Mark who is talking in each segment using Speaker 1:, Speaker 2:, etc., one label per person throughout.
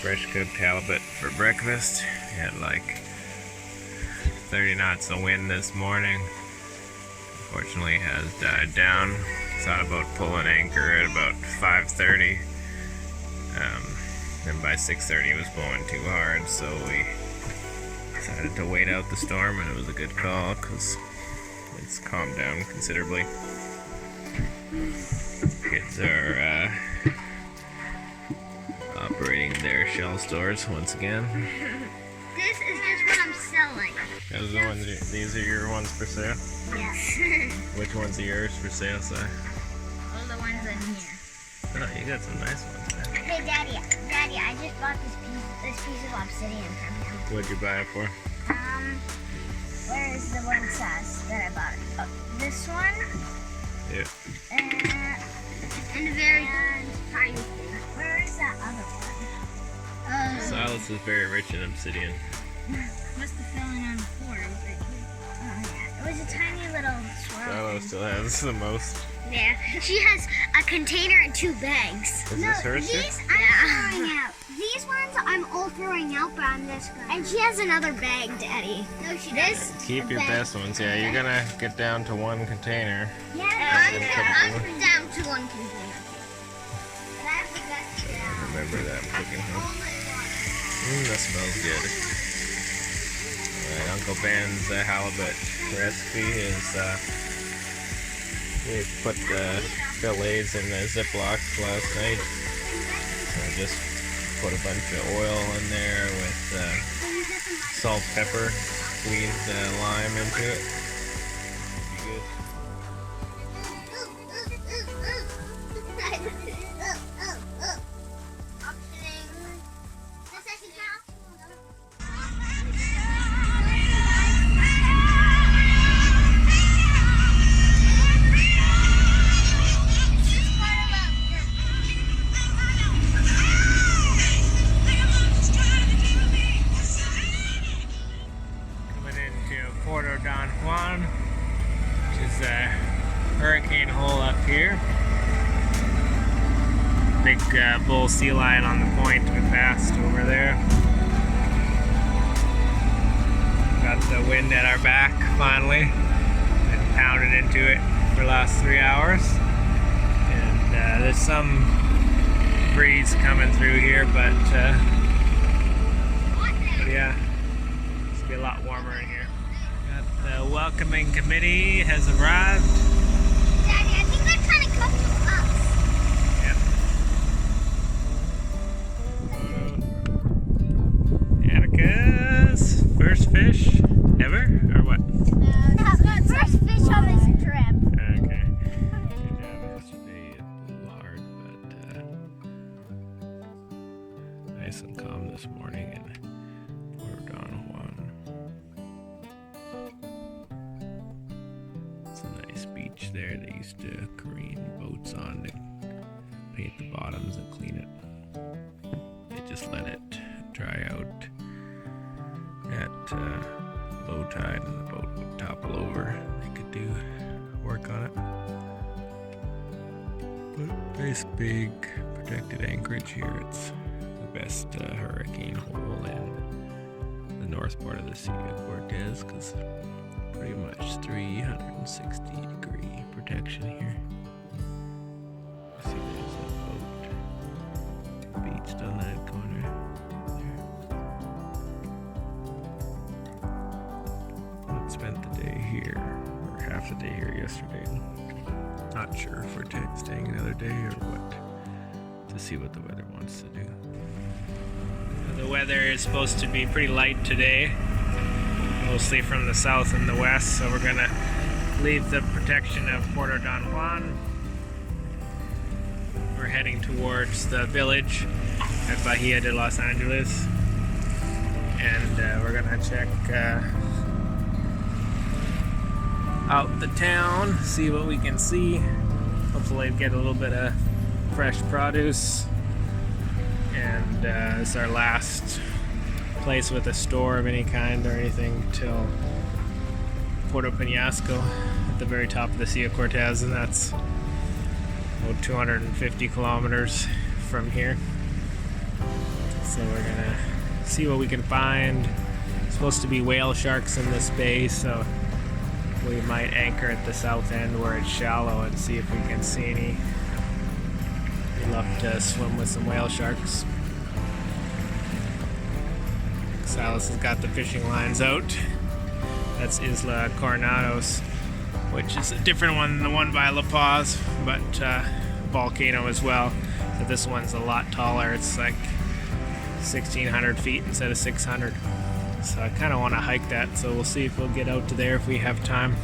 Speaker 1: fresh cooked halibut for breakfast. We had like 30 knots of wind this morning. Unfortunately, it has died down. Thought about pulling anchor at about 5:30. Then by 6:30 it was blowing too hard, so we decided to wait out the storm, and it was a good call because it's calmed down considerably. Kids are operating their shell stores once again.
Speaker 2: This is just what I'm selling.
Speaker 1: Those are the ones, these are your ones for sale?
Speaker 2: Yes.
Speaker 1: Which ones are yours for sale, Si?
Speaker 2: All the ones in here.
Speaker 1: Oh, you got some nice ones there.
Speaker 2: Hey, Daddy, I just bought this piece of obsidian from him.
Speaker 1: What'd you buy it for?
Speaker 2: Where is the one says that I bought it? Oh, this one.
Speaker 1: Yeah.
Speaker 2: And a very tiny thing. Where is that other one?
Speaker 1: Silas is very rich in obsidian.
Speaker 2: Must have fallen on the floor. It was right here. Oh, yeah. It was a tiny little swirl.
Speaker 1: Silas still has the most.
Speaker 2: Yeah. She has a container and 2 bags.
Speaker 1: Is this hers too?
Speaker 2: These I'm throwing out. These ones I'm all throwing out, but I'm this one. And she has another bag, Daddy. No, she does.
Speaker 1: Keep your best ones. Yeah, you're gonna get down to 1 container.
Speaker 2: Yeah, I'm down to 1 container. But I have the best down.
Speaker 1: Remember that cooking, huh? That smells good. Alright, Uncle Ben's halibut recipe is we put the fillets in the Ziplocs last night. So just put a bunch of oil in there with salt, pepper, squeezed lime into it. Be good. Which is a hurricane hole up here. Big bull sea lion on the point we passed over there. Got the wind at our back finally. Been pounding into it for the last 3 hours. And there's some breeze coming through here, but yeah, it's gonna be a lot warmer in here. The welcoming committee has arrived.
Speaker 2: Daddy, I think they're trying to come to
Speaker 1: us. Yep. Annika's first fish ever, or what?
Speaker 2: First fish on this trip.
Speaker 1: Okay. Good job. Yesterday it blew hard, but nice and calm this morning in Port Don Juan. It's a nice beach there. They used to careen boats on to paint the bottoms and clean it. They just let it dry out at low tide and the boat would topple over. They could do work on it. But nice big protected anchorage here. It's the best hurricane hole in the north part of the Sea of Cortez because pretty much 360-degree protection here. See, there's a boat beached on that corner there. I spent the day here, or half the day here yesterday. Not sure if we're staying another day or what, to see what the weather wants to do. The weather is supposed to be pretty light today. Mostly from the south and the west, so we're gonna leave the protection of Puerto Don Juan. We're heading towards the village at Bahia de Los Angeles, and we're gonna check out the town, see what we can see. Hopefully get a little bit of fresh produce, and it's our last place with a store of any kind or anything till Puerto Penasco at the very top of the Sea of Cortez, and that's about 250 kilometers from here. So we're gonna see what we can find. It's supposed to be whale sharks in this bay, so we might anchor at the south end where it's shallow and see if we can see any. We'd love to swim with some whale sharks. Silas has got the fishing lines out. That's Isla Coronados, which is a different one than the one by La Paz, but volcano as well. So this one's a lot taller. It's like 1,600 feet instead of 600. So I kind of want to hike that, so we'll see if we'll get out to there if we have time.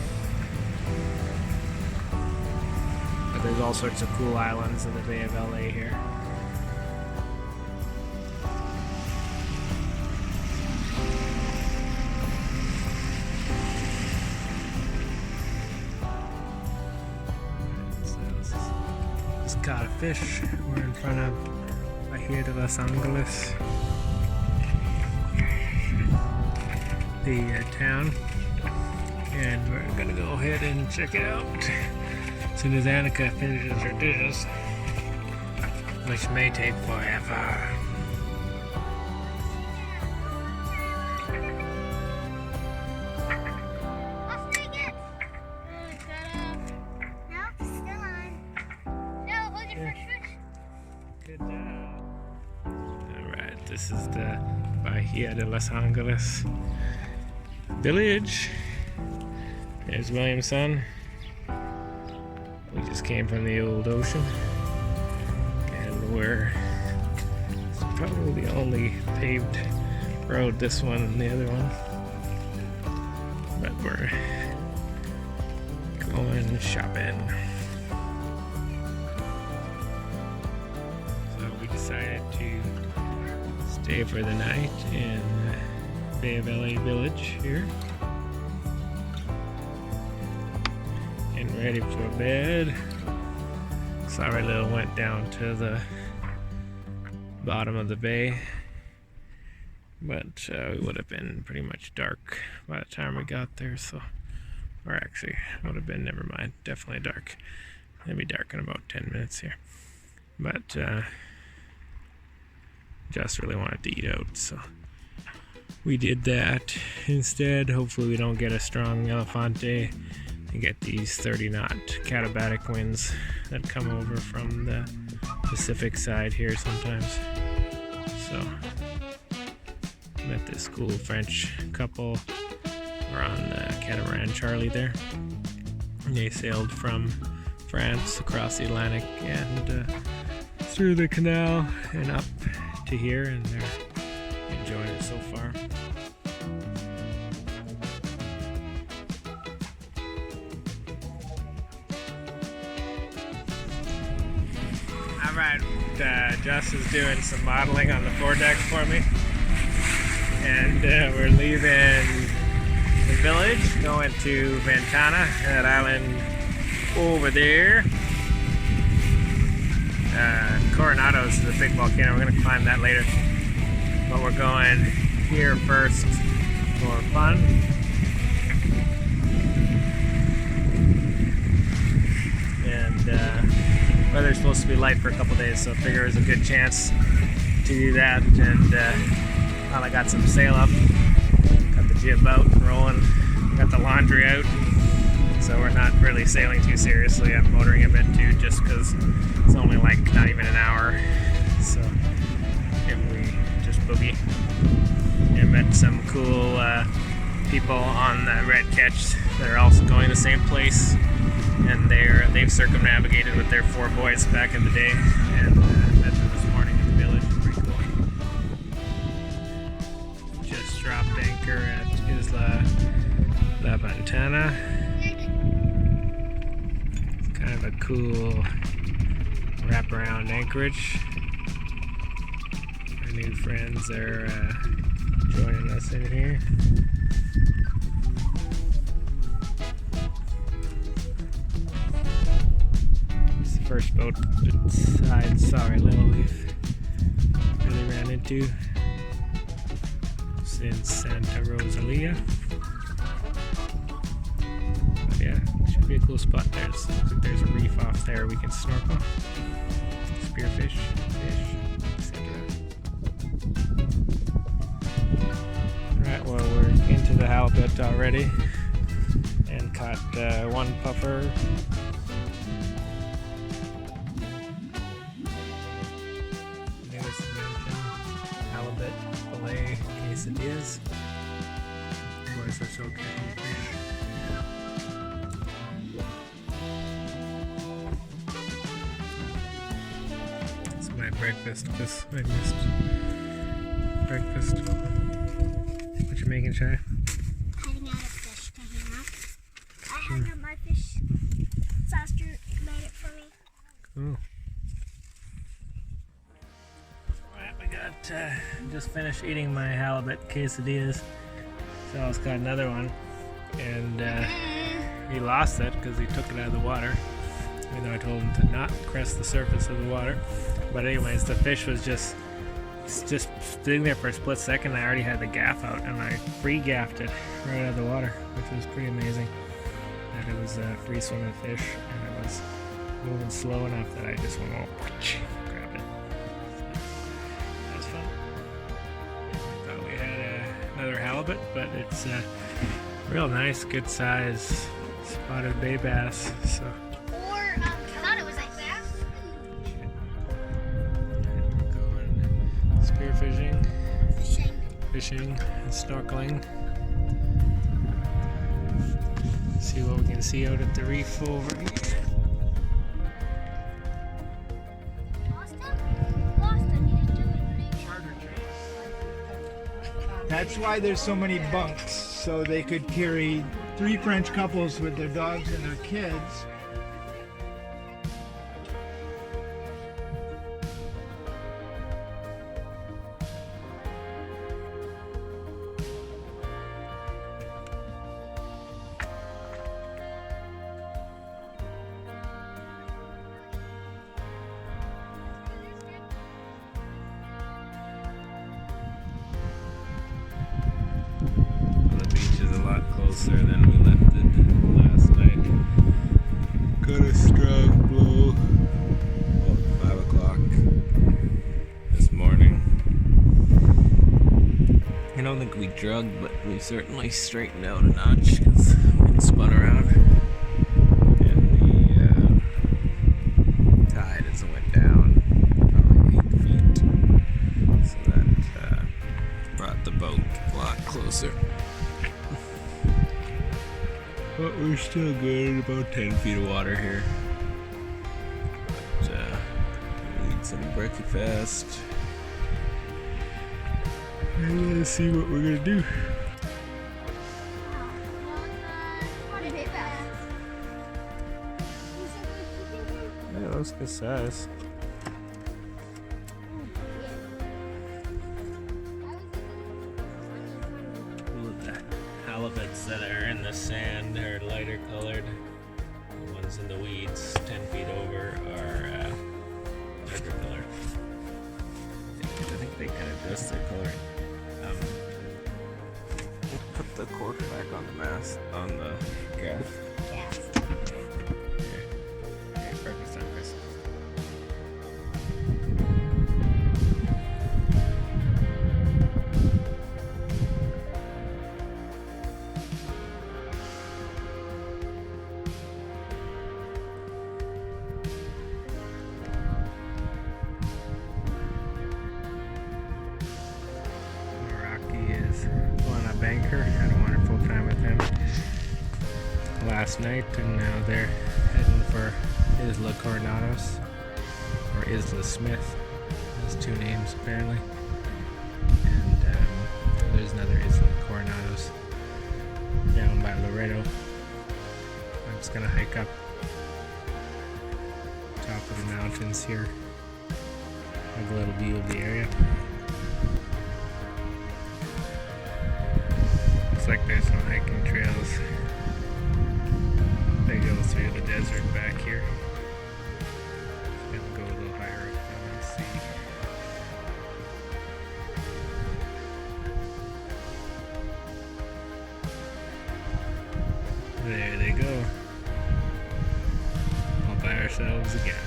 Speaker 1: But there's all sorts of cool islands in the Bay of LA here. Just caught a fish. We're in front of Bahia de Los Angeles, the town, and we're gonna go ahead and check it out as soon as Annika finishes her dishes, which may take forever.
Speaker 2: I'll take it. No, it's still on. No, hold your fresh fish.
Speaker 1: Good job. Alright, this is the Bahia de Los Angeles village. There's William's son. We just came from the old ocean, and we're probably the only paved road, this one and the other one, but we're going shopping. So we decided to stay for the night in Bay of LA village here, and ready for bed. Sorry, little went down to the bottom of the bay, but it would have been pretty much dark by the time we got there, so, or actually would have been, never mind, definitely dark. It'll be dark in about 10 minutes here, but just really wanted to eat out, so we did that instead. Hopefully we don't get a strong elefante and get these 30-knot catabatic winds that come over from the Pacific side here sometimes. So met this cool French couple. We're on the catamaran Charlie there. They sailed from France across the Atlantic and through the canal and up to here, and they're enjoying it so far. Alright, Jess is doing some modeling on the foredeck for me, and we're leaving the village, going to Ventana, that island over there. Coronados is a big volcano. We're going to climb that later, but we're going here first for fun. And weather's supposed to be light for a couple days, so I figure there's a good chance to do that. And finally got some sail up, got the jib out and rolling, got the laundry out, so we're not really sailing too seriously. I'm motoring a bit too, just because it's only like not even an hour, so if we just boogie. And met some cool people on the Red Catch that are also going the same place, and they've circumnavigated with their 4 boys back in the day, and met them this morning in the village. Pretty cool. Just dropped anchor at Isla La Ventana. It's kind of a cool wraparound Anchorage. Our new friends are joining us in here. It's the first boat side sorry little we've really ran into since Santa Rosalia. But yeah, should be a cool spot there. Looks like there's a reef off there we can snorkel, spearfish, fish, etc. halibut already and caught one puffer. There's halibut fillet quesadillas. Boys are so catching fish. It's my breakfast because I missed breakfast. What you making, Shy?
Speaker 2: Cutting out a fish to hang up. I hung up my fish. Saucer made it for me.
Speaker 1: Cool. Alright, we got just finished eating my halibut quesadillas. Sal's got another one, and he lost it because he took it out of the water. Even though I told him to not crest the surface of the water. But anyways, the fish was just sitting there for a split second. I already had the gaff out, and I free gaffed it right out of the water, which was pretty amazing. And it was a free swimming fish, and it was moving slow enough that I just went, oh, grab it. So, that was fun. Thought we had another halibut, but it's real nice, good size spotted bay bass. So.
Speaker 2: I thought it was like that.
Speaker 1: Going spearfishing, fishing, and snorkeling. See what we can see out at the reef over here.
Speaker 3: That's why there's so many bunks, so they could carry 3 French couples with their dogs and their kids.
Speaker 1: Closer than we left it last night. Got a strong blow about 5 o'clock this morning. I don't think we drugged, but we certainly straightened out a notch because we spun around. And the tide has went down probably 8 feet. So that brought the boat a lot closer. But we're still good, about 10 feet of water here. But we need some brekkie fast. And let's see what we're gonna do. Yeah, that looks good size. Halibuts that are in the sand are lighter colored. The ones in the weeds 10 feet over are darker colored. I think they kind of adjust their coloring. We'll put the cork back on the mast, on the gaff. Okay, breakfast time, Chris. On a banker. Had a wonderful time with him last night, and now they're heading for Isla Coronados, or Isla Smith. There's 2 names apparently, and there's another Isla Coronados down by Laredo. I'm just gonna hike up top of the mountains here, have a little view of the area. Looks like there's some hiking trails. They go through the desert back here. Gonna go a little higher up down and see. There they go. All by ourselves again.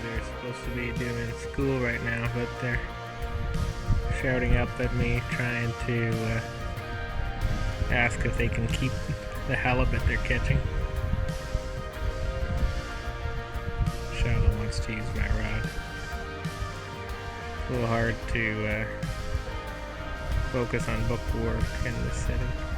Speaker 1: they're supposed to be doing school right now, but they're shouting up at me, trying to ask if they can keep the halibut they're catching. Shadow wants to use my rod. It's a little hard to focus on book work in this setting.